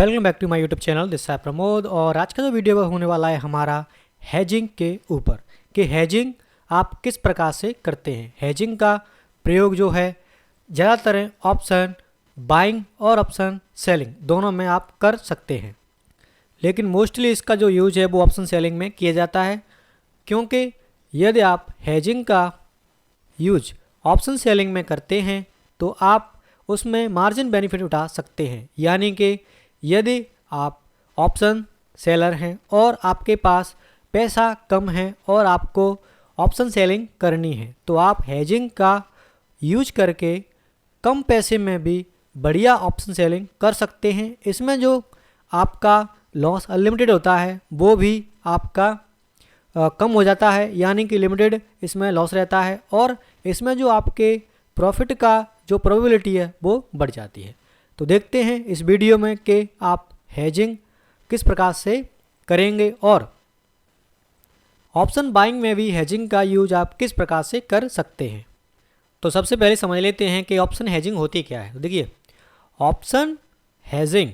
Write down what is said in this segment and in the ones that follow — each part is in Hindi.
Welcome back to my YouTube channel. This है प्रमोद और आज का जो वीडियो होने वाला है हमारा हेजिंग के ऊपर कि हेजिंग आप किस प्रकार से करते हैं। हेजिंग का प्रयोग जो है ज़्यादातर ऑप्शन बाइंग और ऑप्शन सेलिंग दोनों में आप कर सकते हैं, लेकिन मोस्टली इसका जो यूज है वो ऑप्शन सेलिंग में किया जाता है, क्योंकि यदि आप हेजिंग का यूज ऑप्शन सेलिंग में करते हैं तो आप उसमें मार्जिन बेनिफिट उठा सकते हैं। यानी कि यदि आप ऑप्शन सेलर हैं और आपके पास पैसा कम है और आपको ऑप्शन सेलिंग करनी है तो आप हेजिंग का यूज करके कम पैसे में भी बढ़िया ऑप्शन सेलिंग कर सकते हैं। इसमें जो आपका लॉस अनलिमिटेड होता है वो भी आपका कम हो जाता है, यानी कि लिमिटेड इसमें लॉस रहता है और इसमें जो आपके प्रॉफिट का जो प्रोबेबिलिटी है वो बढ़ जाती है। तो देखते हैं इस वीडियो में कि आप हेजिंग किस प्रकार से करेंगे और ऑप्शन बाइंग में भी हेजिंग का यूज आप किस प्रकार से कर सकते हैं। तो सबसे पहले समझ लेते हैं कि ऑप्शन हेजिंग होती क्या है। तो देखिए, ऑप्शन हेजिंग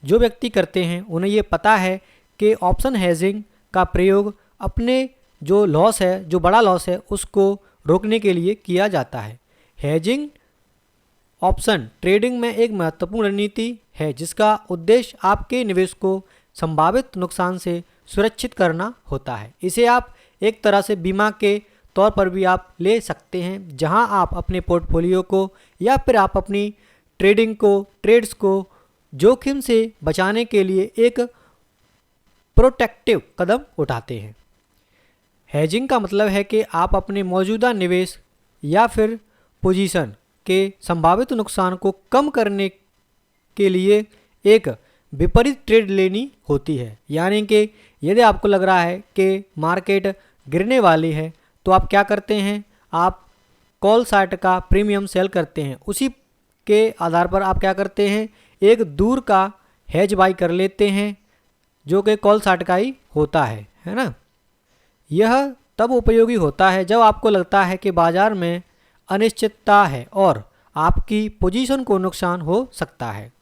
जो व्यक्ति करते हैं उन्हें ये पता है कि ऑप्शन हेजिंग का प्रयोग अपने जो लॉस है, जो बड़ा लॉस है, उसको रोकने के लिए किया जाता है। हेजिंग ऑप्शन ट्रेडिंग में एक महत्वपूर्ण रणनीति है जिसका उद्देश्य आपके निवेश को संभावित नुकसान से सुरक्षित करना होता है। इसे आप एक तरह से बीमा के तौर पर भी आप ले सकते हैं, जहां आप अपने पोर्टफोलियो को या फिर आप अपनी ट्रेड्स को जोखिम से बचाने के लिए एक प्रोटेक्टिव कदम उठाते हैं। हेजिंग का मतलब है कि आप अपने मौजूदा निवेश या फिर पोजीशन के संभावित नुकसान को कम करने के लिए एक विपरीत ट्रेड लेनी होती है। यानी कि यदि आपको लग रहा है कि मार्केट गिरने वाली है तो आप क्या करते हैं, आप कॉल साइट का प्रीमियम सेल करते हैं। उसी के आधार पर आप क्या करते हैं, एक दूर का हेज बाई कर लेते हैं जो कि कॉल साइट का ही होता है ना। यह तब उपयोगी होता है जब आपको लगता है कि बाज़ार में अनिश्चितता है और आपकी पोजीशन को नुकसान हो सकता है।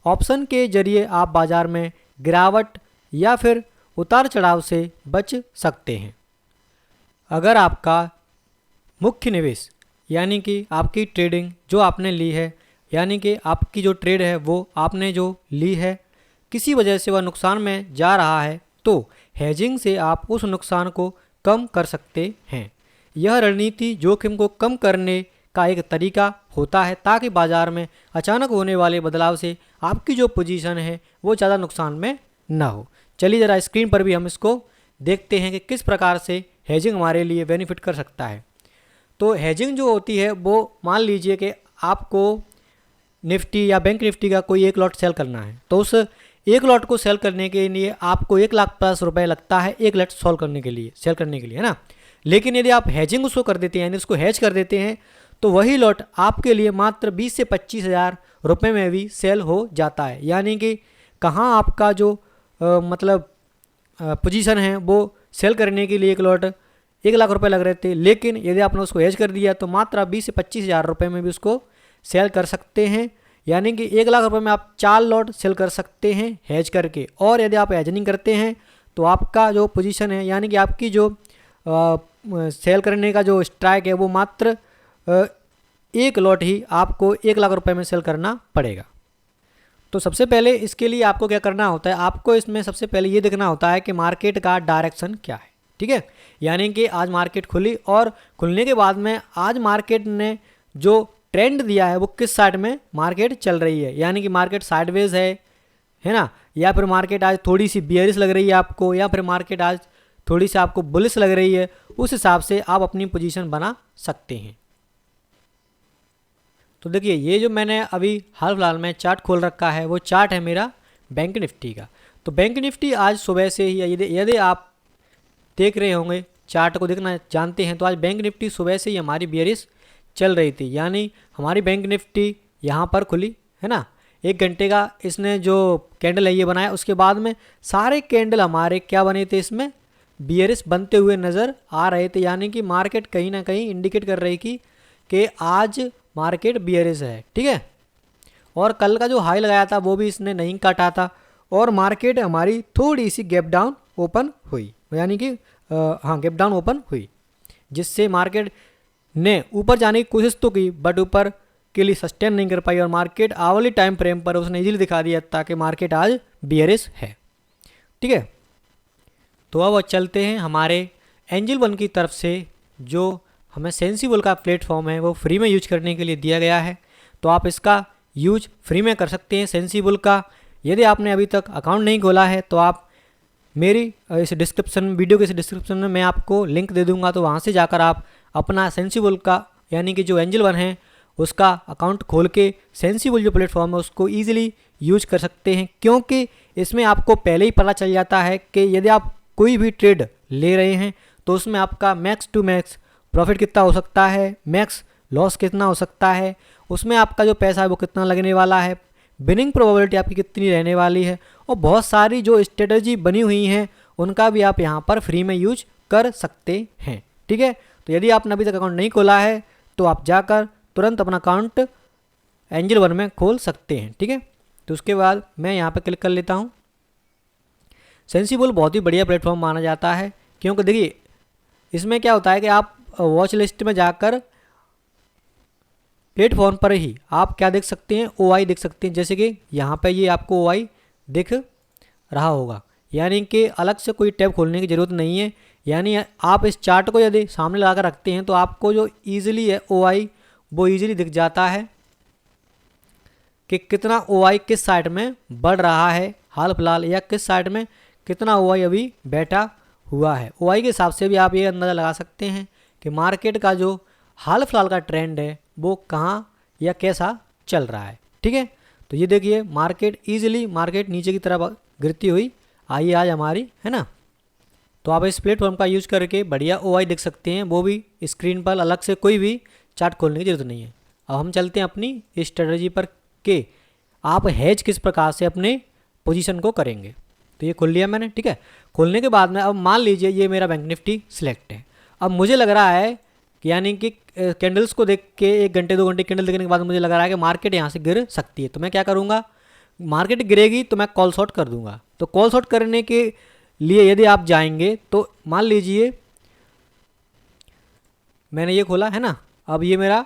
ऑप्शन के जरिए आप बाज़ार में गिरावट या फिर उतार चढ़ाव से बच सकते हैं। अगर आपका मुख्य निवेश यानी कि आपकी ट्रेडिंग जो आपने ली है, यानी कि आपकी जो ट्रेड है वो आपने जो ली है, किसी वजह से वह नुकसान में जा रहा है तो हेजिंग से आप उस नुकसान को कम कर सकते हैं। यह रणनीति जोखिम को कम करने का एक तरीका होता है ताकि बाज़ार में अचानक होने वाले बदलाव से आपकी जो पोजीशन है वो ज़्यादा नुकसान में ना हो। चलिए ज़रा स्क्रीन पर भी हम इसको देखते हैं कि किस प्रकार से हेजिंग हमारे लिए बेनिफिट कर सकता है। तो हेजिंग जो होती है वो मान लीजिए कि आपको निफ्टी या बैंक निफ्टी का कोई एक लॉट सेल करना है, तो उस एक लॉट को सेल करने के लिए आपको 1,00,000+ रुपये लगता है एक लॉट सेल करने के लिए है ना। लेकिन यदि आप हेजिंग उसको कर देते हैं, यानी उसको हेज कर देते हैं, तो वही लॉट आपके लिए मात्र 20 से 25 हज़ार रुपये में भी सेल हो जाता है। यानी कि कहाँ आपका जो पोजीशन है वो सेल करने के लिए एक लॉट 1,00,000 रुपये लग रहे थे, लेकिन यदि आपने उसको हेज कर दिया तो मात्र 20 से 25 हज़ार रुपये में भी उसको सेल कर सकते हैं। यानी कि 1,00,000 रुपये में आप 4 लॉट सेल कर सकते हैं हेज करके। और यदि आप हेज नहीं करते हैं तो आपका जो पोजीशन है, यानी कि आपकी जो सेल करने का जो स्ट्राइक है वो मात्र एक लॉट ही आपको 1,00,000 रुपये में सेल करना पड़ेगा। तो सबसे पहले इसके लिए आपको क्या करना होता है, आपको इसमें सबसे पहले ये देखना होता है कि मार्केट का डायरेक्शन क्या है। ठीक है, यानी कि आज मार्केट खुली और खुलने के बाद में आज मार्केट ने जो ट्रेंड दिया है वो किस साइड में मार्केट चल रही है। यानी कि मार्केट साइडवेज है ना, या फिर मार्केट आज थोड़ी सी बियरिश लग रही है आपको, या फिर मार्केट आज थोड़ी सी आपको बुलिश लग रही है। उस हिसाब से आप अपनी पोजीशन बना सकते हैं। तो देखिए, ये जो मैंने अभी हाल फिलहाल में चार्ट खोल रखा है वो चार्ट है मेरा बैंक निफ्टी का। तो बैंक निफ्टी आज सुबह से ही, यदि आप देख रहे होंगे चार्ट को देखना जानते हैं, तो आज बैंक निफ्टी सुबह से ही हमारी बियरिश चल रही थी। यानी हमारी बैंक निफ्टी यहाँ पर खुली है ना, 1 घंटे का इसने जो कैंडल है ये बनाया, उसके बाद में सारे कैंडल हमारे क्या बने थे, इसमें बियरिश बनते हुए नज़र आ रहे थे। यानी कि मार्केट कहीं ना कहीं इंडिकेट कर रही थी कि आज मार्केट बियरिश है। ठीक है, और कल का जो हाई लगाया था वो भी इसने नहीं काटा था, और मार्केट हमारी थोड़ी सी गैप डाउन ओपन हुई, यानी कि हाँ गैप डाउन ओपन हुई, जिससे मार्केट ने ऊपर जाने की कोशिश तो की बट ऊपर के लिए सस्टेन नहीं कर पाई, और मार्केट आवली टाइम फ्रेम पर उसने इजीली दिखा दिया ताकि मार्केट आज बियरिश है। ठीक है, तो अब चलते हैं हमारे एंजल वन की तरफ से, जो हमें सेंसिबल का प्लेटफॉर्म है वो फ्री में यूज करने के लिए दिया गया है, तो आप इसका यूज फ्री में कर सकते हैं सेंसिबल का। यदि आपने अभी तक अकाउंट नहीं खोला है तो आप मेरी इस डिस्क्रिप्शन वीडियो के इस डिस्क्रिप्शन में मैं आपको लिंक दे दूंगा, तो वहाँ से जाकर आप अपना सेंसिबल का यानी कि जो एंजल वन है उसका अकाउंट खोल के सेंसिबल जो प्लेटफॉर्म है उसको ईजिली यूज कर सकते हैं, क्योंकि इसमें आपको पहले ही पता चल जाता है कि यदि आप कोई भी ट्रेड ले रहे हैं तो उसमें आपका मैक्स टू मैक्स प्रॉफिट कितना हो सकता है, मैक्स लॉस कितना हो सकता है, उसमें आपका जो पैसा है वो कितना लगने वाला है, विनिंग प्रोबेबिलिटी आपकी कितनी रहने वाली है, और बहुत सारी जो स्ट्रेटजी बनी हुई हैं उनका भी आप यहाँ पर फ्री में यूज कर सकते हैं। ठीक है, तो यदि आपने अभी तक अकाउंट नहीं खोला है तो आप जाकर तुरंत अपना अकाउंट एंजल वन में खोल सकते हैं। ठीक है, तो उसके बाद मैं यहाँ पर क्लिक कर लेता हूँ। सेंसिबल बहुत ही बढ़िया प्लेटफॉर्म माना जाता है, क्योंकि देखिए इसमें क्या होता है कि आप वॉच लिस्ट में जाकर प्लेटफॉर्म पर ही आप क्या देख सकते हैं, OI देख सकते हैं। जैसे कि यहाँ पे ये आपको OI दिख रहा होगा, यानी कि अलग से कोई टैब खोलने की ज़रूरत नहीं है। यानी आप इस चार्ट को यदि सामने लगा कर रखते हैं तो आपको जो ईजिली है OI वो ईजिली दिख जाता है कि कितना OI किस साइड में बढ़ रहा है हाल फिलहाल, या किस साइड में कितना OI अभी बैठा हुआ है। OI के हिसाब से भी आप ये अंदाज़ा लगा सकते हैं कि मार्केट का जो हाल फिलहाल का ट्रेंड है वो कहाँ या कैसा चल रहा है। ठीक है, तो ये देखिए मार्केट ईजिली मार्केट नीचे की तरफ गिरती हुई आई आज हमारी, है ना। तो आप इस प्लेटफॉर्म का यूज़ करके बढ़िया OI देख सकते हैं, वो भी स्क्रीन पर, अलग से कोई भी चार्ट खोलने की ज़रूरत नहीं है। अब हम चलते हैं अपनी स्ट्रेटजी पर कि आप हेज किस प्रकार से अपने पोजीशन को करेंगे। तो ये खोल लिया मैंने। ठीक है, खोलने के बाद में अब मान लीजिए ये मेरा बैंक निफ्टी सिलेक्ट है। अब मुझे लग रहा है कि यानी कि कैंडल्स को देख के 1 घंटे 2 घंटे कैंडल देखने के बाद मुझे लग रहा है कि मार्केट यहाँ से गिर सकती है, तो मैं क्या करूँगा, मार्केट गिरेगी तो मैं कॉल शॉर्ट कर दूंगा। तो कॉल शॉर्ट करने के लिए यदि आप जाएंगे तो मान लीजिए मैंने ये खोला है ना, अब ये मेरा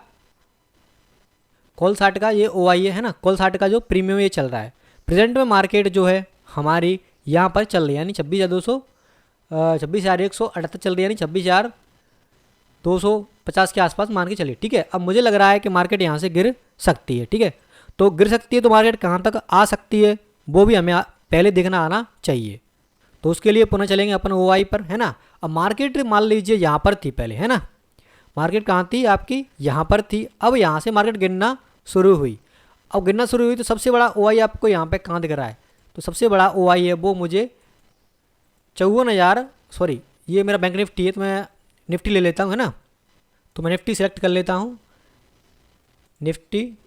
कॉल शॉर्ट का ये OI है ना, कॉल शॉर्ट का जो प्रीमियम ये चल रहा है। प्रेजेंट में मार्केट जो है हमारी यहाँ पर चल रही है, यानी 26,178 चल रही है, यानी 26,250 के आसपास मान के चलिए। ठीक है, अब मुझे लग रहा है कि मार्केट यहाँ से गिर सकती है। ठीक है, तो गिर सकती है तो मार्केट कहाँ तक आ सकती है वो भी हमें पहले देखना आना चाहिए। तो उसके लिए पुनः चलेंगे अपन OI पर, है ना। अब मार्केट मान लीजिए यहाँ पर थी पहले, है ना, मार्केट कहाँ थी आपकी, यहाँ पर थी। अब यहाँ से मार्केट गिरना शुरू हुई। अब गिरना शुरू हुई तो सबसे बड़ा OI आपको यहाँ पे कहाँ दिख रहा है, तो सबसे बड़ा OI है वो मुझे 54,000, सॉरी ये मेरा बैंक निफ्टी है तो मैं निफ्टी ले लेता हूँ, है ना। तो मैं निफ्टी सेलेक्ट कर लेता हूँ, निफ्टी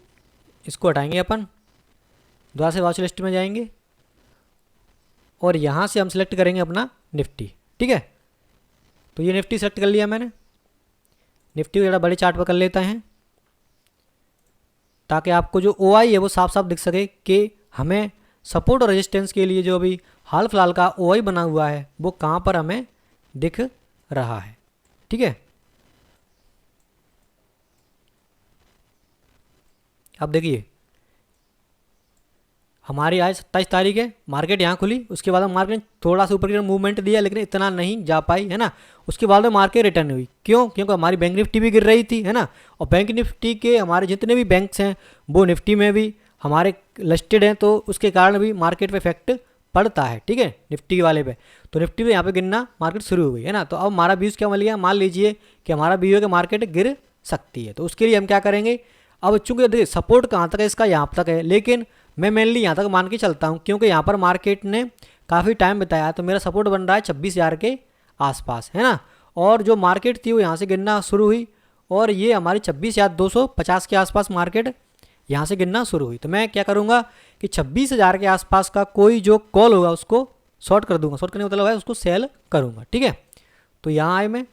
इसको हटाएंगे अपन, दोबारा से वॉच लिस्ट में जाएंगे और यहाँ से हम सेलेक्ट करेंगे अपना निफ्टी। ठीक है, तो ये निफ्टी सेलेक्ट कर लिया मैंने। निफ्टी को ज़रा बड़े चार्ट पर कर लेते हैं ताकि आपको जो OI है वो साफ साफ दिख सके कि हमें सपोर्ट और रेजिस्टेंस के लिए जो अभी हाल फिलहाल का OI बना हुआ है वो कहाँ पर हमें दिख रहा है। ठीक है, अब देखिए हमारी आज 27 तारीख है, मार्केट यहाँ खुली, उसके बाद मार्केट थोड़ा सा ऊपर की मूवमेंट दिया लेकिन इतना नहीं जा पाई, है ना। उसके बाद में मार्केट रिटर्न हुई, क्यों, क्योंकि हमारी बैंक निफ्टी भी गिर रही थी, है ना। और बैंक निफ्टी के हमारे जितने भी बैंक्स हैं वो निफ्टी में भी हमारे लिस्टेड हैं, तो उसके कारण भी मार्केट पे इफेक्ट पड़ता है। ठीक है, निफ्टी वाले पे, तो निफ्टी पे यहाँ पे गिरना मार्केट शुरू हो गई, है ना। तो अब हमारा व्यूज़ क्या मिल गया, मान लीजिए कि हमारा व्यू है कि मार्केट गिर सकती है, तो उसके लिए हम क्या करेंगे। अब चूँकि देखिए सपोर्ट कहाँ तक है, इसका यहाँ तक है, लेकिन मैं मेनली यहाँ तक मान के चलता हूँ क्योंकि यहाँ पर मार्केट ने काफ़ी टाइम बिताया, तो मेरा सपोर्ट बन रहा है 26,000 के आसपास, है ना। और जो मार्केट थी वो यहाँ से गिरना शुरू हुई और ये हमारी 26,250 के आसपास मार्केट यहाँ से गिरना शुरू हुई। तो मैं क्या करूँगा कि 26,000 के आसपास का कोई जो कॉल होगा उसको शॉर्ट कर दूंगा, शॉर्ट करने का मतलब है उसको सेल करूँगा। ठीक है, तो यहाँ आए मैं,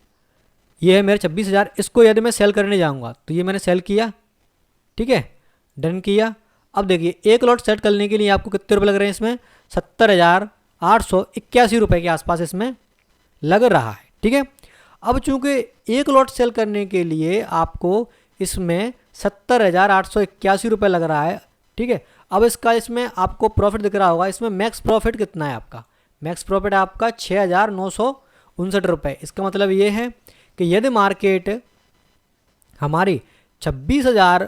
ये है मेरे 26,000, इसको यदि मैं सेल करने जाऊँगा तो ये मैंने सेल किया। ठीक है, डन किया। अब देखिए एक लॉट सेट करने के लिए आपको कितने रुपए लग रहे हैं इसमें, 70,881 रुपये के आसपास इसमें लग रहा है। ठीक है, अब चूंकि एक लॉट सेल करने के लिए आपको इसमें 70,881 रुपये लग रहा है। ठीक है, अब इसका इसमें आपको प्रॉफिट दिख रहा होगा, इसमें मैक्स प्रॉफिट कितना है आपका, मैक्स प्रॉफिट आपका 6,959 रुपये। इसका मतलब ये है कि यदि मार्केट हमारी 26,000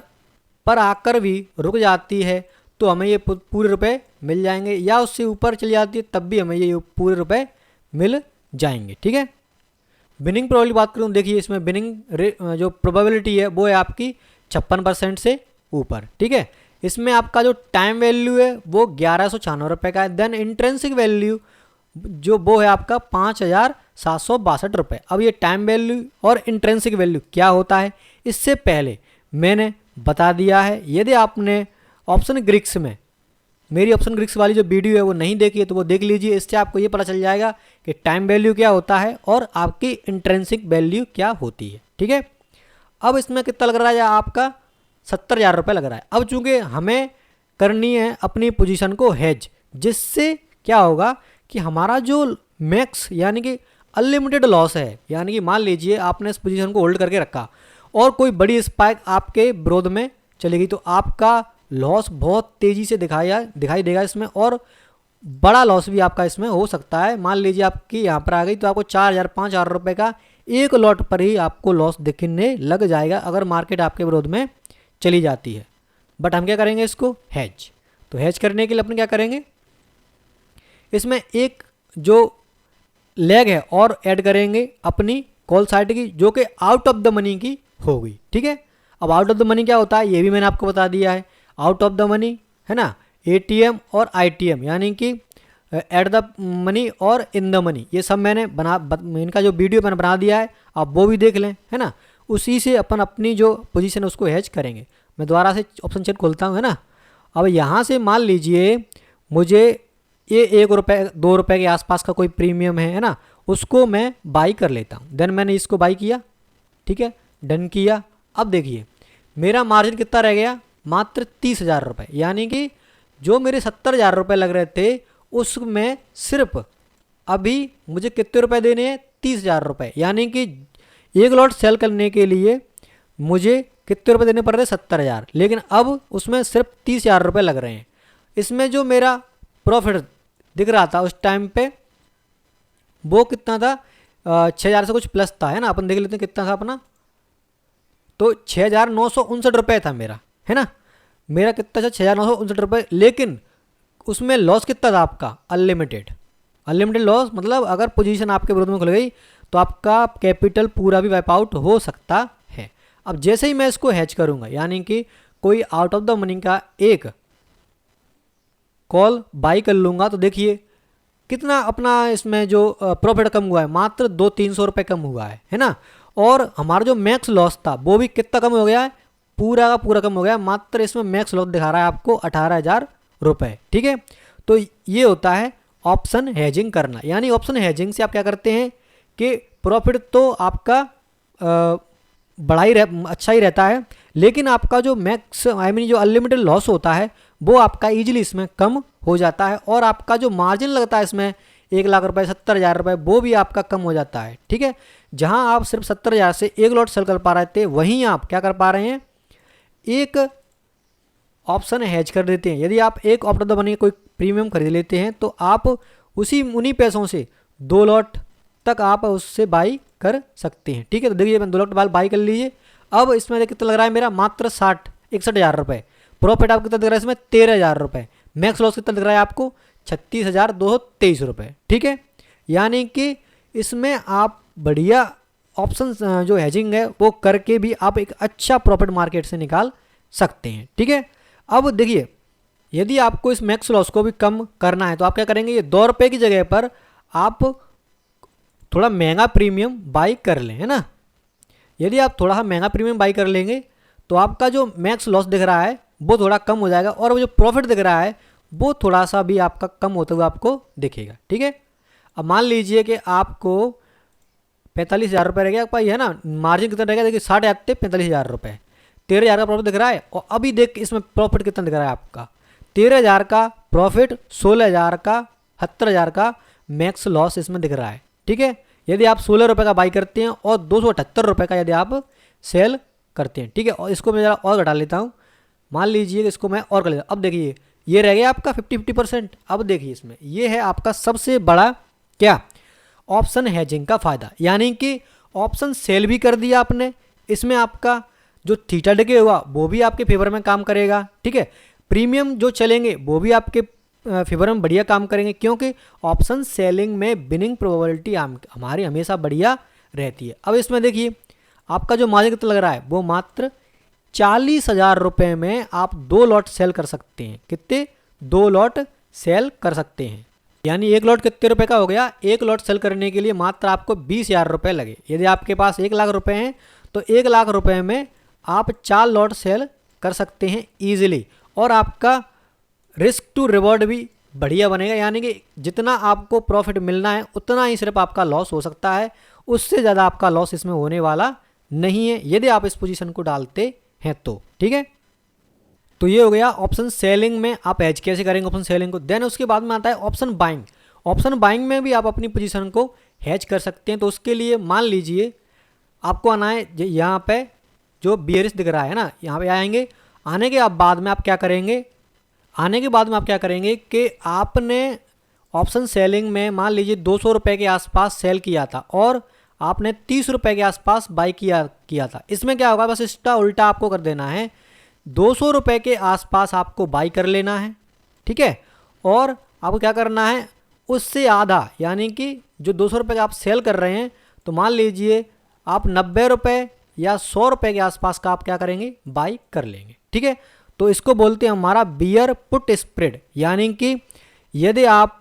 पर आकर भी रुक जाती है तो हमें ये पूरे रुपए मिल जाएंगे, या उससे ऊपर चली जाती है तब भी हमें ये पूरे रुपए मिल जाएंगे। ठीक है, विनिंग प्रोबेबिलिटी बात करूँ, देखिए इसमें विनिंग जो प्रोबेबिलिटी है वो है आपकी 56% से ऊपर। ठीक है, इसमें आपका जो टाइम वैल्यू है वो 1196 रुपये का है। देन इंट्रेंसिक वैल्यू जो वो है आपका 5,762 रुपये। अब ये टाइम वैल्यू और इंट्रेंसिक वैल्यू क्या होता है इससे पहले मैंने बता दिया है। यदि आपने ऑप्शन ग्रिक्स में मेरी ऑप्शन ग्रिक्स वाली जो वीडियो है वो नहीं देखी है तो वो देख लीजिए, इससे आपको ये पता चल जाएगा कि टाइम वैल्यू क्या होता है और आपकी इंट्रेंसिक वैल्यू क्या होती है। ठीक है, अब इसमें कितना लग रहा है आपका 70,000 रुपये लग रहा है। अब चूंकि हमें करनी है अपनी पोजीशन को हेज, जिससे क्या होगा कि हमारा जो मैक्स यानी कि अनलिमिटेड लॉस है, यानी कि मान लीजिए आपने इस पोजीशन को होल्ड करके रखा और कोई बड़ी स्पाइक आपके विरोध में चली गई तो आपका लॉस बहुत तेज़ी से दिखाई देगा इसमें, और बड़ा लॉस भी आपका इसमें हो सकता है। मान लीजिए आपकी यहाँ पर आ गई तो आपको 4,000 5,000 रुपये का एक लॉट पर ही आपको लॉस दिखने लग जाएगा अगर मार्केट आपके विरोध में चली जाती है। बट हम क्या करेंगे इसको हेज, तो हेज करने के लिए अपन क्या करेंगे, इसमें एक जो लेग है और ऐड करेंगे अपनी कॉल साइड की जो कि आउट ऑफ द मनी की होगी। ठीक है, अब आउट ऑफ द मनी क्या होता है ये भी मैंने आपको बता दिया है। आउट ऑफ द मनी है ना, एटीएम और आईटीएम यानी कि एट द मनी और इन द मनी, ये सब मैंने इनका जो वीडियो मैंने बना दिया है, आप वो भी देख लें, है ना। उसी से अपन अपनी जो पोजीशन है उसको हेज करेंगे। मैं दोबारा से ऑप्शन चेक खोलता हूँ, है ना। अब यहाँ से मान लीजिए मुझे ये 1 रुपये 2 रुपये के आसपास का कोई प्रीमियम है ना, उसको मैं बाई कर लेता हूँ। देन मैंने इसको बाई किया, ठीक है, डन किया। अब देखिए मेरा मार्जिन कितना रह गया, मात्र 30,000 रुपये, यानी कि जो मेरे 70,000 रुपये लग रहे थे उसमें सिर्फ अभी मुझे कितने रुपए देने हैं, 30,000 रुपये। यानी कि एक लॉट सेल करने के लिए मुझे कितने रुपए देने पड़ रहे, 70,000, लेकिन अब उसमें सिर्फ 30,000 रुपये लग रहे हैं। इसमें जो मेरा प्रॉफिट दिख रहा था उस टाइम पे वो कितना था, 6,000 से कुछ प्लस था, है ना। अपन देख लेते हैं कितना था अपना, तो 6,959 रुपये था मेरा, है ना। मेरा कितना था, 6,959 रुपये, लेकिन उसमें लॉस कितना था आपका, अनलिमिटेड। अनलिमिटेड लॉस मतलब अगर पोजीशन आपके विरोध में खुल गई तो आपका कैपिटल पूरा भी वाइप आउट हो सकता है। अब जैसे ही मैं इसको हैच करूंगा, यानी कि कोई आउट ऑफ द मनी का एक कॉल बाई कर लूँगा, तो देखिए कितना अपना इसमें जो प्रॉफिट कम हुआ है, मात्र 200-300 रुपये कम हुआ है ना। और हमारा जो मैक्स लॉस था वो भी कितना कम हो गया है, पूरा का पूरा कम हो गया। मात्र इसमें मैक्स लॉस दिखा रहा है आपको 18,000 रुपये, ठीक है। तो ये होता है ऑप्शन हेजिंग करना। यानी ऑप्शन हेजिंग से आप क्या करते हैं कि प्रॉफिट तो आपका अच्छा ही रहता है, लेकिन आपका जो मैक्स जो अनलिमिटेड लॉस होता है वो आपका ईजिली इसमें कम हो जाता है, और आपका जो मार्जिन लगता है इसमें 1 लाख रुपए 70,000 रुपये वो भी आपका कम हो जाता है, ठीक है। जहां आप सिर्फ 70,000 से एक लॉट सेल कर पा रहे थे, वहीं आप क्या कर पा रहे हैं, एक ऑप्शन हेज कर देते हैं। यदि आप एक ऑप्ट ऑफ द मनी कोई प्रीमियम खरीद लेते हैं तो आप उन्हीं पैसों से 2 लॉट तक आप उससे बाई कर सकते हैं, ठीक है। तो देखिए मैं 2 लॉट बाई कर लीजिए। अब इसमें कितना लग रहा है मेरा, मात्र 61,000 रुपये। प्रॉफिट आपको कितना दिख रहा है इसमें, 13,000 रुपये। मैक्स लॉस कितना दिख रहा है आपको, 36,223 रुपये, ठीक है। यानी कि इसमें आप बढ़िया ऑप्शन जो हेजिंग है वो करके भी आप एक अच्छा प्रॉफिट मार्केट से निकाल सकते हैं, ठीक है। अब देखिए यदि आपको इस मैक्स लॉस को भी कम करना है तो आप क्या करेंगे, ये 2 रुपये की जगह पर आप थोड़ा महंगा प्रीमियम बाई कर लें, है ना। यदि आप थोड़ा सा महंगा प्रीमियम बाई कर लेंगे तो आपका जो मैक्स लॉस दिख रहा है वो थोड़ा कम हो जाएगा, और वो जो प्रॉफिट दिख रहा है वो थोड़ा सा भी आपका कम होते हुए आपको दिखेगा, ठीक है। अब मान लीजिए कि आपको 45,000 रुपये रह गया आपका, है ना। मार्जिन कितना रहेगा, देखिए 60 45,000 रुपये। 13,000 का प्रॉफिट दिख रहा है। और अभी देख इसमें प्रॉफिट कितना दिख रहा है आपका, 13,000 का प्रॉफिट, 16,000 का, 78,000 का मैक्स लॉस इसमें दिख रहा है। ठीक है, यदि आप 16 रुपये का बाई करते हैं और 278 रुपये का यदि आप सेल करते हैं। ठीक है, और इसको मैं ज़रा और घटा लेता हूँ, मान लीजिए कि इसको मैं और कर लेता हूँ। अब देखिए ये रह गया आपका 50-50%। अब देखिए इसमें ये है आपका सबसे बड़ा क्या, ऑप्शन हेजिंग का फ़ायदा, यानी कि ऑप्शन सेल भी कर दिया आपने, इसमें आपका जो थीटा डिके हुआ वो भी आपके फेवर में काम करेगा। ठीक है, प्रीमियम जो चलेंगे वो भी आपके फेवर में बढ़िया काम करेंगे, क्योंकि ऑप्शन सेलिंग में विनिंग प्रोबेबिलिटी हमारी हमेशा बढ़िया रहती है। अब इसमें देखिए आपका जो मार्जिन कितना लग रहा है, वो मात्र 40,000 रुपये में आप 2 लॉट सेल कर सकते हैं। कितने, 2 लॉट सेल कर सकते हैं, यानी एक लॉट कितने रुपए का हो गया, एक लॉट सेल करने के लिए मात्र आपको 20,000 रुपये लगे। यदि आपके पास 1 लाख रुपए हैं तो 1 लाख रुपए में आप 4 लॉट सेल कर सकते हैं ईजिली, और आपका रिस्क टू रिवॉर्ड भी बढ़िया बनेगा, यानी कि जितना आपको प्रॉफिट मिलना है उतना ही सिर्फ आपका लॉस हो सकता है, उससे ज़्यादा आपका लॉस इसमें होने वाला नहीं है यदि आप इस पोजीशन को डालते हैं तो। ठीक है, तो ये हो गया ऑप्शन सेलिंग में आप एज कैसे करेंगे ऑप्शन सेलिंग को। देन उसके बाद में आता है ऑप्शन बाइंग। ऑप्शन बाइंग में भी आप अपनी पोजीशन को हैज कर सकते हैं। तो उसके लिए मान लीजिए आपको आना है यहाँ पे जो बियरिश दिख रहा है ना, यहाँ पे आएंगे। आने के बाद में आप क्या करेंगे, आने के बाद में आप क्या करेंगे कि आपने ऑप्शन सेलिंग में मान लीजिए 200 रुपये के आसपास सेल किया था और आपने 30 रुपये के आसपास बाई किया था। इसमें क्या होगा, बस इसका उल्टा आपको कर देना है, 200 रुपये के आसपास आपको बाई कर लेना है। ठीक है, और आपको क्या करना है, उससे आधा, यानी कि जो 200 रुपये का आप सेल कर रहे हैं, तो मान लीजिए आप 90 रुपये या 100 रुपये के आसपास का आप क्या करेंगे, बाई कर लेंगे। ठीक है, तो इसको बोलते हैं हमारा बियर पुट स्प्रेड, यानी कि यदि आप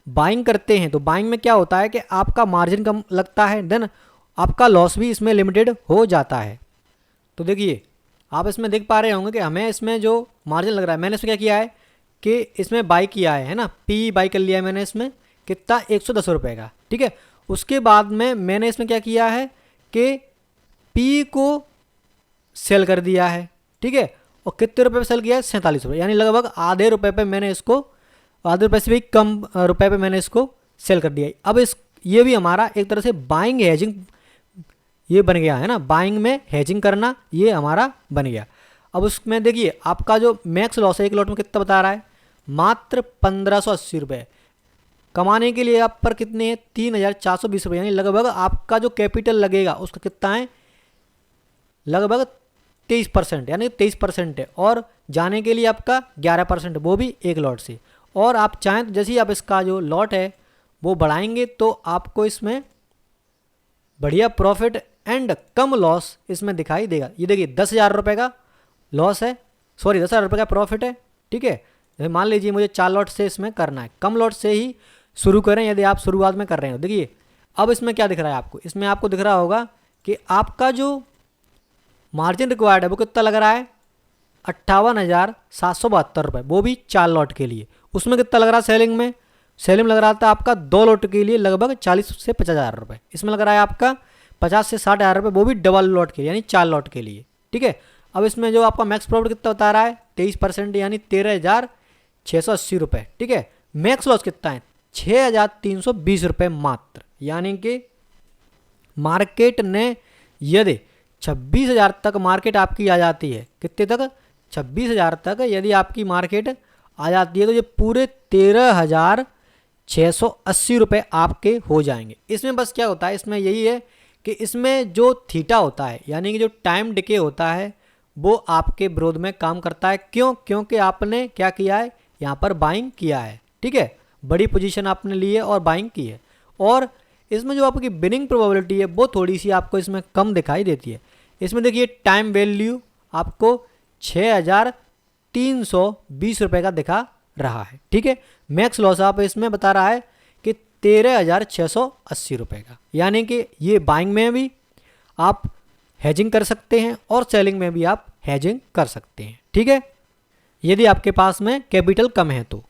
बाइंग करते हैं तो बाइंग में क्या होता है कि आपका मार्जिन कम लगता है, देन आपका लॉस भी इसमें लिमिटेड हो जाता है। तो देखिए आप इसमें देख पा रहे होंगे कि हमें इसमें जो मार्जिन लग रहा है, मैंने इसमें क्या किया है कि इसमें बाई किया है ना, पी बाई कर लिया है मैंने इसमें कितना, 110 रुपये का। ठीक है, उसके बाद में मैंने इसमें क्या किया है कि पी को सेल कर दिया है। ठीक है, और कितने रुपए पे सेल किया है, 47 रुपये, यानी लगभग आधे रुपये पे मैंने इसको, आधे रुपये से भी कम रुपए पे मैंने इसको सेल कर दिया है। अब ये भी हमारा एक तरह से बाइंग हेजिंग ये बन गया है ना, बाइंग में हेजिंग करना ये हमारा बन गया। अब उसमें देखिए आपका जो मैक्स लॉस है एक लॉट में कितना बता रहा है, मात्र 1580 रुपये। कमाने के लिए आप पर कितने हैं, 3,420 रुपये, यानी लगभग आपका जो कैपिटल लगेगा उसका कितना है, लगभग 23%, यानी 23% है, और जाने के लिए आपका 11%, वो भी एक लॉट से। और आप चाहें तो जैसे ही आप इसका जो लॉट है वो बढ़ाएंगे तो आपको इसमें बढ़िया प्रॉफिट एंड कम लॉस इसमें दिखाई देगा। ये देखिए 10,000 रुपये का लॉस है, सॉरी 10,000 रुपये का प्रॉफिट है। ठीक है, मान लीजिए मुझे 4 लॉट से इसमें करना है, कम लॉट से ही शुरू करें यदि आप शुरुआत में कर रहे हो। देखिए अब इसमें क्या दिख रहा है आपको, इसमें आपको दिख रहा होगा कि आपका जो मार्जिन रिक्वायर्ड है वो कितना लग रहा है, 58,772 रुपये, वो भी 4 लॉट के लिए। उसमें कितना लग रहा है सेलिंग में, सेलिंग लग रहा था आपका 2 लॉट के लिए लगभग 40 से 50,000 रुपये। इसमें लग रहा है आपका 50 से 60,000 रुपये, वो भी डबल लॉट के लिए, यानी 4 लॉट के लिए। ठीक है, अब इसमें जो आपका मैक्स प्रॉफिट कितना बता रहा है, 23%, यानी 13,680 रुपये। ठीक है, मैक्स लॉस कितना है, 6,320 रुपये मात्र, यानी कि मार्केट ने यदि 26,000 तक मार्केट आपकी आ जाती है, कितने तक, 26,000 तक यदि आपकी मार्केट आ जाती है तो ये पूरे 13,680 रुपये आपके हो जाएंगे। इसमें बस क्या होता है, इसमें यही है कि इसमें जो थीटा होता है, यानी कि जो टाइम डिके होता है, वो आपके विरोध में काम करता है। क्यों, क्योंकि आपने क्या किया है, यहाँ पर बाइंग किया है। ठीक है, बड़ी पोजीशन आपने ली है और बाइंग की है, और इसमें जो आपकी विनिंग प्रोबेबिलिटी है वो थोड़ी सी आपको इसमें कम दिखाई देती है। इसमें देखिए टाइम वैल्यू आपको 6,320 रुपये का दिखा रहा है। ठीक है, मैक्स लॉस आप इसमें बता रहा है कि 13,680 रुपये का, यानी कि ये बाइंग में भी आप हेजिंग कर सकते हैं और सेलिंग में भी आप हेजिंग कर सकते हैं। ठीक है, यदि आपके पास में कैपिटल कम है तो।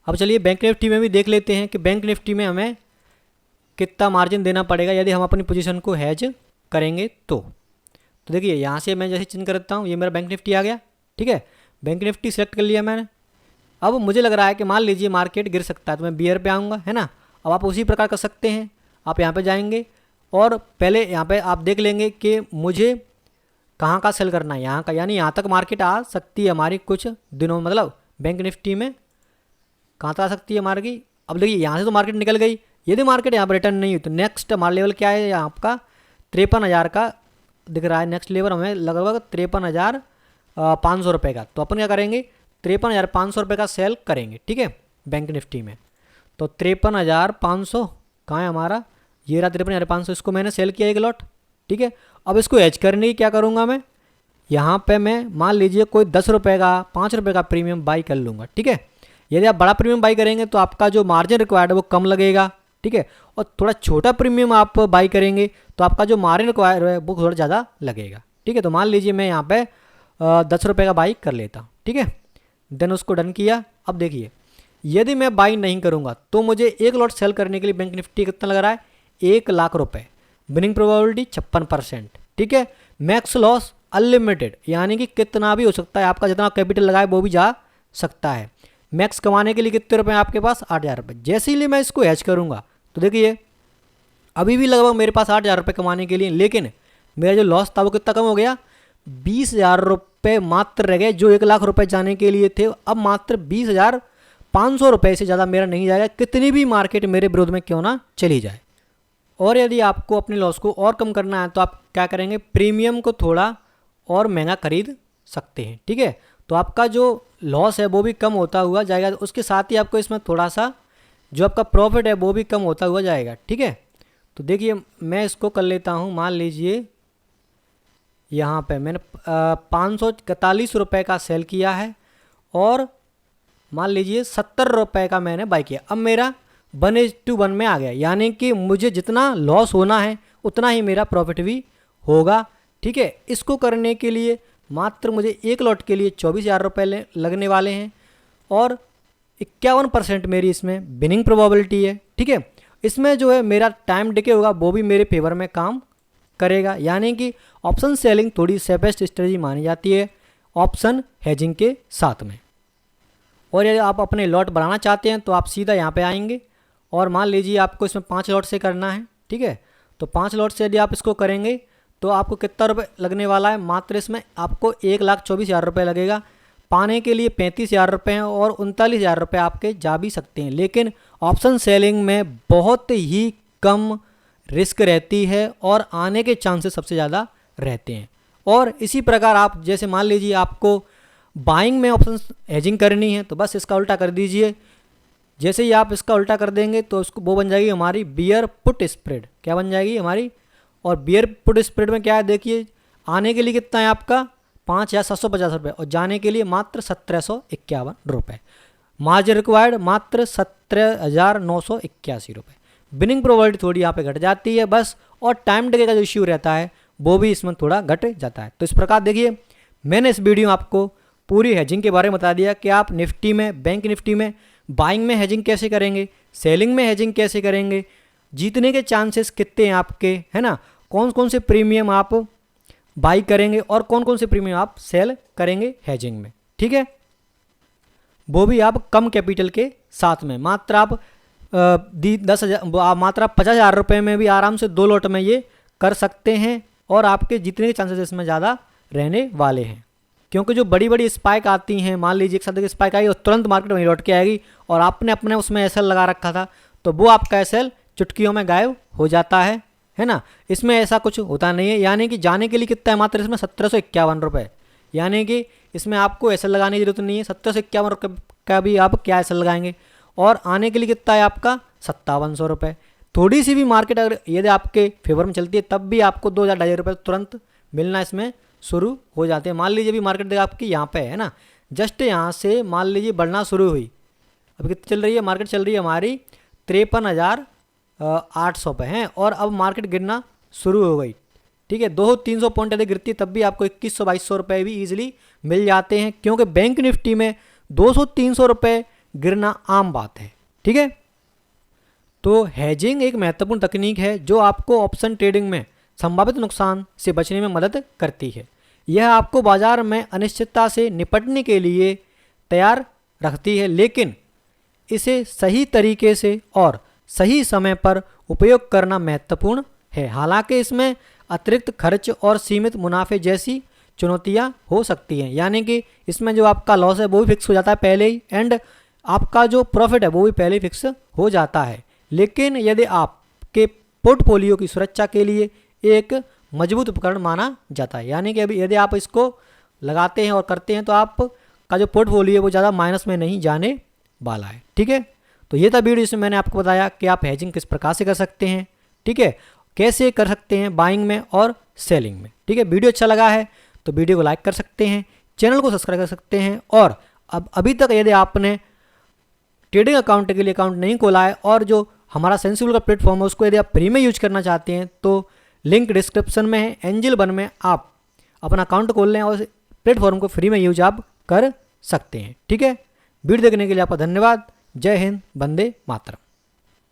अब चलिए बैंक निफ्टी में भी देख लेते हैं कि बैंक निफ्टी में हमें कितना मार्जिन देना पड़ेगा यदि हम अपनी पोजीशन को हेज करेंगे तो। तो देखिए यहाँ से मैं जैसे चिन्ह करता हूँ, ये मेरा बैंक निफ्टी आ गया। ठीक है, बैंक निफ्टी सेलेक्ट कर लिया मैंने। अब मुझे लग रहा है कि मान लीजिए मार्केट गिर सकता है, तो मैं बियर पे आऊँगा, है ना। अब आप उसी प्रकार कर सकते हैं, आप यहाँ पे जाएंगे और पहले यहाँ पे आप देख लेंगे कि मुझे कहाँ का सेल करना है, यहाँ का, यानी यहाँ तक मार्केट आ सकती है हमारी कुछ दिनों, मतलब बैंक निफ्टी में कहाँ तक आ सकती है हमारी। अब देखिए यहाँ से तो मार्केट निकल गई, यदि मार्केट यहाँ पर रिटर्न नहीं हुई तो नेक्स्ट हमारा लेवल क्या है, यहाँ आपका 53,000 का दिख रहा है। नेक्स्ट लेवल हमें लगभग 53,500 रुपये का। तो अपन क्या करेंगे, 53,500 रुपये का सेल करेंगे। ठीक है, बैंक निफ्टी में तो 53,500 कहाँ है हमारा, ये रहा 53,500, इसको मैंने सेल किया एक लॉट। ठीक है, अब इसको एज करने की क्या करूँगा मैं, यहाँ पे मैं मान लीजिए कोई 10 रुपये का 5 रुपये का प्रीमियम बाई कर लूँगा। ठीक है, यदि आप बड़ा प्रीमियम बाई करेंगे तो आपका जो मार्जिन रिक्वायर्ड है वो कम लगेगा। ठीक है, और थोड़ा छोटा प्रीमियम आप बाई करेंगे तो आपका जो मार्जिन रिक्वायर्ड है वो थोड़ा ज़्यादा लगेगा। ठीक है, तो मान लीजिए मैं यहाँ पे 10 रुपये का बाई कर लेता हूँ। ठीक है, देन उसको डन किया। अब देखिए यदि मैं बाई नहीं करूँगा तो मुझे एक लॉट सेल करने के लिए बैंक निफ्टी कितना लग रहा है, 1,00,000 रुपये, विनिंग प्रोबेबिलिटी 56%। ठीक है, मैक्स लॉस अनलिमिटेड, यानी कि कितना भी हो सकता है, आपका जितना कैपिटल लगाए वो भी जा सकता है। मैक्स कमाने के लिए कितने रुपए हैं आपके पास, 8,000 रुपये। जैसे ही मैं इसको हैच करूँगा तो देखिए अभी भी लगभग मेरे पास 8,000 रुपये कमाने के लिए, लेकिन मेरा जो लॉस था वो कितना कम हो गया, 20,000 रुपये मात्र रह गए। जो 1,00,000 रुपये जाने के लिए थे अब मात्र 20,500 रुपये से ज़्यादा मेरा नहीं जाएगा, कितनी भी मार्केट मेरे विरोध में क्यों ना चली जाए। और यदि आपको अपने लॉस को और कम करना है तो आप क्या करेंगे, प्रीमियम को थोड़ा और महंगा खरीद सकते हैं। ठीक है, तो आपका जो लॉस है वो भी कम होता हुआ जाएगा, उसके साथ ही आपको इसमें थोड़ा सा जो आपका प्रॉफिट है वो भी कम होता हुआ जाएगा। ठीक है, तो देखिए मैं इसको कर लेता हूँ, मान लीजिए यहाँ पे मैंने 541 रुपये का सेल किया है और मान लीजिए 70 रुपये का मैंने बाई किया। अब मेरा 1:1 में आ गया, यानी कि मुझे जितना लॉस होना है उतना ही मेरा प्रॉफिट भी होगा। ठीक है, इसको करने के लिए मात्र मुझे एक लॉट के लिए 24,000 रुपये लगने वाले हैं और 51% मेरी इसमें विनिंग प्रोबेबिलिटी है। ठीक है, इसमें जो है मेरा टाइम डिके होगा वो भी मेरे फेवर में काम करेगा, यानी कि ऑप्शन सेलिंग थोड़ी सेफेस्ट स्ट्रेटजी मानी जाती है ऑप्शन हेजिंग के साथ में। और यदि आप अपने लॉट बढ़ाना चाहते हैं तो आप सीधा यहाँ पे आएंगे और मान लीजिए आपको इसमें 5 लॉट से करना है। ठीक है, तो 5 लॉट से यदि आप इसको करेंगे तो आपको कितना रुपये लगने वाला है, मात्र इसमें आपको 1,24,000 रुपये लगेगा। पाने के लिए 35,000 रुपये हैं और 39,000 रुपये आपके जा भी सकते हैं, लेकिन ऑप्शन सेलिंग में बहुत ही कम रिस्क रहती है और आने के चांसेस सबसे ज़्यादा रहते हैं। और इसी प्रकार आप जैसे मान लीजिए आपको बाइंग में ऑप्शन हेजिंग करनी है तो बस इसका उल्टा कर दीजिए। जैसे ही आप इसका उल्टा कर देंगे तो उसको वो बन जाएगी हमारी बियर पुट स्प्रेड। क्या बन जाएगी हमारी, और बियर पुट स्प्रेड में क्या है, देखिए आने के लिए कितना है आपका 5,750 रुपये और जाने के लिए मात्र 1,751 रुपये। मार्जिन रिक्वायर्ड मात्र 17,981 रुपये। विनिंग प्रोबेबिलिटी थोड़ी यहाँ पे घट जाती है बस, और टाइम डिके का जो इश्यू रहता है वो भी इसमें थोड़ा घट जाता है। तो इस प्रकार देखिए मैंने इस वीडियो में आपको पूरी हेजिंग के बारे में बता दिया कि आप निफ्टी में, बैंक निफ्टी में बाइंग में हेजिंग कैसे करेंगे, सेलिंग में हेजिंग कैसे करेंगे, जीतने के चांसेस कितने हैं आपके, है ना, कौन कौन से प्रीमियम आप बाई करेंगे और कौन कौन से प्रीमियम आप सेल करेंगे हेजिंग में। ठीक है, वो भी आप कम कैपिटल के साथ में, मात्र आप 10,000 मात्र आप 50,000 रुपये में भी आराम से 2 लॉट में ये कर सकते हैं और आपके जीतने के चांसेस इसमें ज़्यादा रहने वाले हैं। क्योंकि जो बड़ी बड़ी स्पाइक आती हैं, मान लीजिए एक साथ एक स्पाइक आई और तुरंत मार्केट वहीं लौट के आएगी और आपने अपने उसमें एसएल लगा रखा था तो वो आपका एसएल चुटकियों में गायब हो जाता है ना। इसमें ऐसा कुछ होता नहीं है, यानी कि जाने के लिए कितना है मात्र इसमें 1,751 रुपये, यानी कि इसमें आपको एसएल लगाने की जरूरत नहीं है। 1,751 रुपये का भी आप क्या एसएल लगाएंगे, और आने के लिए कितना है आपका 5,700 रुपये। थोड़ी सी भी मार्केट अगर यदि आपके फेवर में चलती है तब भी आपको 2,000-2,500 रुपये तुरंत मिलना इसमें शुरू हो जाते हैं। मान लीजिए अभी मार्केट देखा आपकी यहाँ पे है ना, जस्ट यहाँ से मान लीजिए बढ़ना शुरू हुई, अभी कितनी चल रही है मार्केट, चल रही है हमारी 53,800 पे हैं और अब मार्केट गिरना शुरू हो गई। ठीक है, 200-300 पॉइंट यदि गिरती तब भी आपको 2,100-2,200 रुपये भी ईजिली मिल जाते हैं, क्योंकि बैंक निफ्टी में 200-300 रुपये गिरना आम बात है। ठीक है, तो हेजिंग एक महत्वपूर्ण तकनीक है जो आपको ऑप्शन ट्रेडिंग में संभावित नुकसान से बचने में मदद करती है। यह आपको बाजार में अनिश्चितता से निपटने के लिए तैयार रखती है, लेकिन इसे सही तरीके से और सही समय पर उपयोग करना महत्वपूर्ण है। हालांकि इसमें अतिरिक्त खर्च और सीमित मुनाफे जैसी चुनौतियां हो सकती हैं, यानी कि इसमें जो आपका लॉस है वो भी फिक्स हो जाता है पहले ही, एंड आपका जो प्रॉफिट है वो भी पहले ही फिक्स हो जाता है। लेकिन यदि आपके पोर्टफोलियो की सुरक्षा के लिए एक मजबूत उपकरण माना जाता है, यानी कि अभी यदि आप इसको लगाते हैं और करते हैं तो आपका जो पोर्टफोलियो है वो ज़्यादा माइनस में नहीं जाने वाला है। ठीक है, तो ये था वीडियो जिसमें मैंने आपको बताया कि आप हेजिंग किस प्रकार से कर सकते हैं। ठीक है, कैसे कर सकते हैं बाइंग में और सेलिंग में। ठीक है, वीडियो अच्छा लगा है तो वीडियो को लाइक कर सकते हैं, चैनल को सब्सक्राइब कर सकते हैं, और अब अभी तक यदि आपने ट्रेडिंग अकाउंट के लिए अकाउंट नहीं खोला है और जो हमारा सेंसिबल का प्लेटफॉर्म है उसको यदि आप फ्री में यूज करना चाहते हैं तो लिंक डिस्क्रिप्शन में है, एंजल वन में आप अपना अकाउंट खोल लें और प्लेटफॉर्म को फ्री में यूज आप कर सकते हैं। ठीक है, वीडियो देखने के लिए आपका धन्यवाद। जय हिंद, वंदे मातरम।